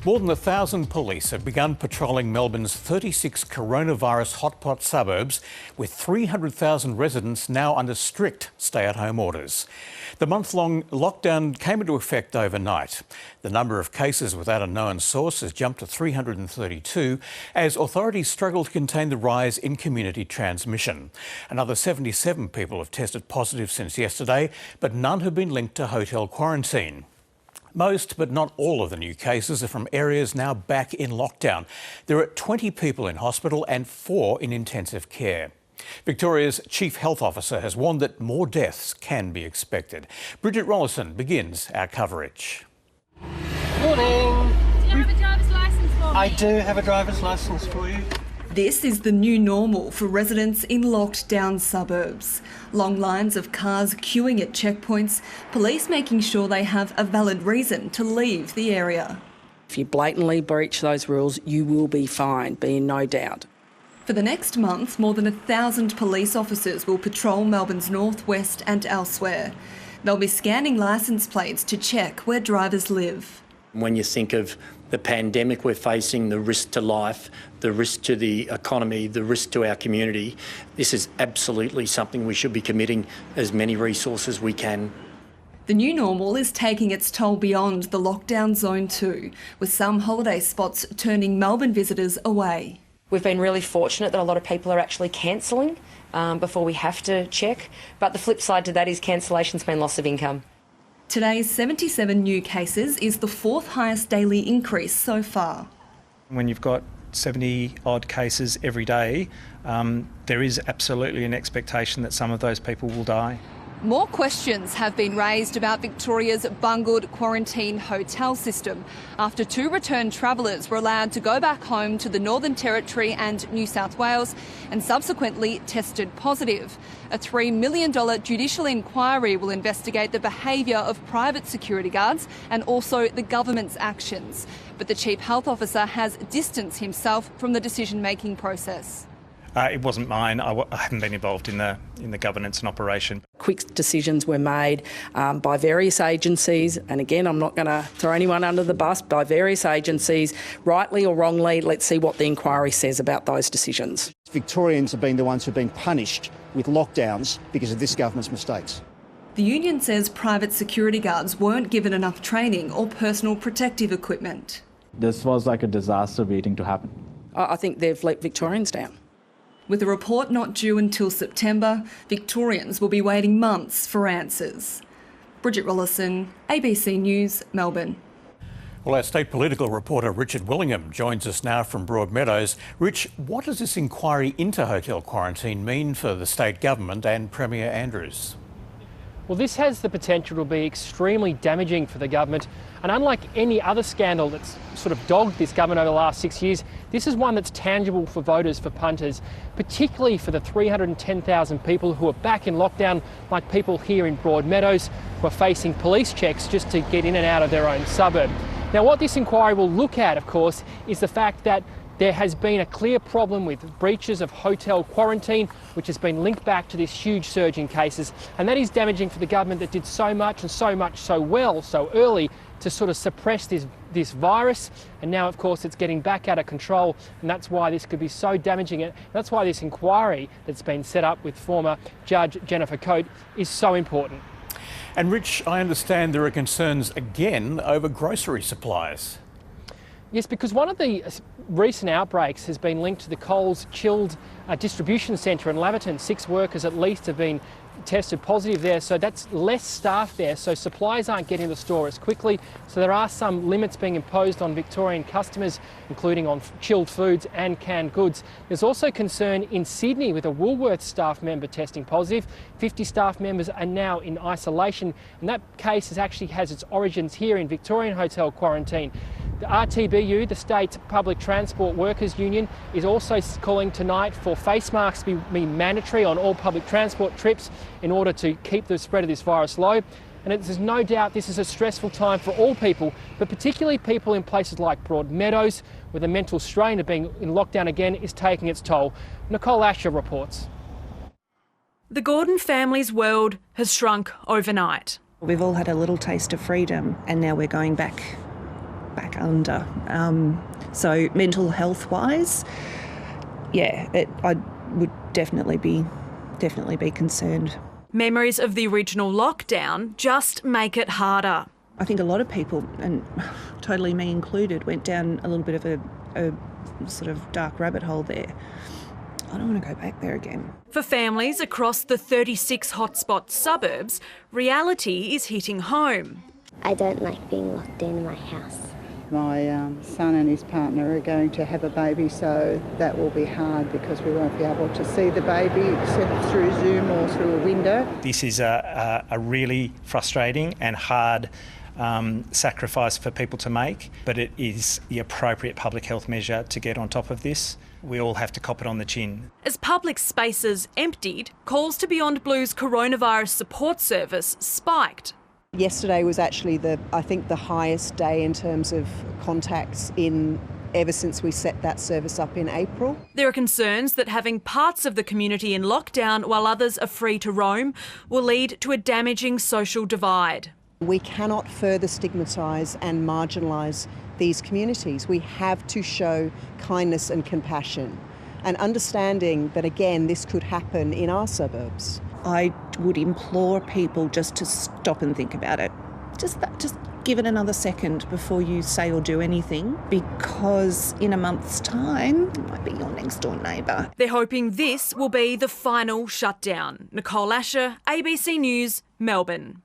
More than 1,000 police have begun patrolling Melbourne's 36 coronavirus hotspot suburbs, with 300,000 residents now under strict stay-at-home orders. The month-long lockdown came into effect overnight. The number of cases without a known source has jumped to 332 as authorities struggle to contain the rise in community transmission. Another 77 people have tested positive since yesterday, but none have been linked to hotel quarantine. Most, but not all, of the new cases are from areas now back in lockdown. There are 20 people in hospital and 4 in intensive care. Victoria's Chief Health Officer has warned that more deaths can be expected. Bridget Rollison begins our coverage. Morning. Do you have a driver's licence for me? I do have a driver's licence for you. This is the new normal for residents in locked-down suburbs. Long lines of cars queuing at checkpoints, police making sure they have a valid reason to leave the area. If you blatantly breach those rules, you will be fined, be in no doubt. For the next month, more than 1,000 police officers will patrol Melbourne's north, west and elsewhere. They'll be scanning licence plates to check where drivers live. When you think of the pandemic we're facing, the risk to life, the risk to the economy, the risk to our community, this is absolutely something we should be committing as many resources we can. The new normal is taking its toll beyond the lockdown zone too, with some holiday spots turning Melbourne visitors away. We've been really fortunate that a lot of people are actually cancelling before we have to check, but the flip side to that is cancellations mean loss of income. Today's 77 new cases is the 4th highest daily increase so far. When you've got 70 odd cases every day, there is absolutely an expectation that some of those people will die. More questions have been raised about Victoria's bungled quarantine hotel system after 2 returned travellers were allowed to go back home to the Northern Territory and New South Wales and subsequently tested positive. A $3 million judicial inquiry will investigate the behaviour of private security guards and also the government's actions. But the Chief Health Officer has distanced himself from the decision-making process. It wasn't mine. I haven't been involved in the governance and operation. Quick decisions were made by various agencies, and again, I'm not going to throw anyone under the bus, by various agencies, rightly or wrongly. Let's see what the inquiry says about those decisions. Victorians have been the ones who've been punished with lockdowns because of this government's mistakes. The union says private security guards weren't given enough training or personal protective equipment. This was like a disaster waiting to happen. I think they've let Victorians down. With a report not due until September, Victorians will be waiting months for answers. Bridget Rollison, ABC News, Melbourne. Well, our state political reporter Richard Willingham joins us now from Broadmeadows. Rich, what does this inquiry into hotel quarantine mean for the state government and Premier Andrews? Well, this has the potential to be extremely damaging for the government, and unlike any other scandal that's sort of dogged this government over the last 6 years, this is one that's tangible for voters, for punters, particularly for the 310,000 people who are back in lockdown, like people here in Broadmeadows who are facing police checks just to get in and out of their own suburb. Now, what this inquiry will look at, of course, is the fact that there has been a clear problem with breaches of hotel quarantine, which has been linked back to this huge surge in cases. And that is damaging for the government that did so much and so well, so early, to sort of suppress this virus. And now, of course, it's getting back out of control. And that's why this could be so damaging. And that's why this inquiry that's been set up with former Judge Jennifer Coate is so important. And Rich, I understand there are concerns again over grocery supplies. Yes, because one of the recent outbreaks has been linked to the Coles chilled distribution centre in Laverton. 6 workers at least have been tested positive there, so that's less staff there, so supplies aren't getting to the store as quickly. So there are some limits being imposed on Victorian customers, including on chilled foods and canned goods. There's also concern in Sydney with a Woolworths staff member testing positive. 50 staff members are now in isolation, and that case actually has its origins here in Victorian hotel quarantine. The RTBU, the State Public Transport Workers Union, is also calling tonight for face masks to be mandatory on all public transport trips in order to keep the spread of this virus low. And there's no doubt this is a stressful time for all people, but particularly people in places like Broadmeadows, where the mental strain of being in lockdown again is taking its toll. Nicole Asher reports. The Gordon family's world has shrunk overnight. We've all had a little taste of freedom and now we're going back back under. So mental health wise, I would definitely be concerned. Memories of the original lockdown just make it harder. I think a lot of people, and totally me included, went down a little bit of a sort of dark rabbit hole there. I don't want to go back there again. For families across the 36 hotspot suburbs, reality is hitting home. I don't like being locked in my house. My son and his partner are going to have a baby, so that will be hard because we won't be able to see the baby except through Zoom or through a window. This is a really frustrating and hard sacrifice for people to make, but it is the appropriate public health measure to get on top of this. We all have to cop it on the chin. As public spaces emptied, calls to Beyond Blue's coronavirus support service spiked. Yesterday was actually the highest day in terms of contacts ever since we set that service up in April. There are concerns that having parts of the community in lockdown while others are free to roam will lead to a damaging social divide. We cannot further stigmatise and marginalise these communities. We have to show kindness and compassion and understanding that, again, this could happen in our suburbs. I would implore people just to stop and think about it. Just give it another second before you say or do anything, because in a month's time, it might be your next door neighbour. They're hoping this will be the final shutdown. Nicole Asher, ABC News, Melbourne.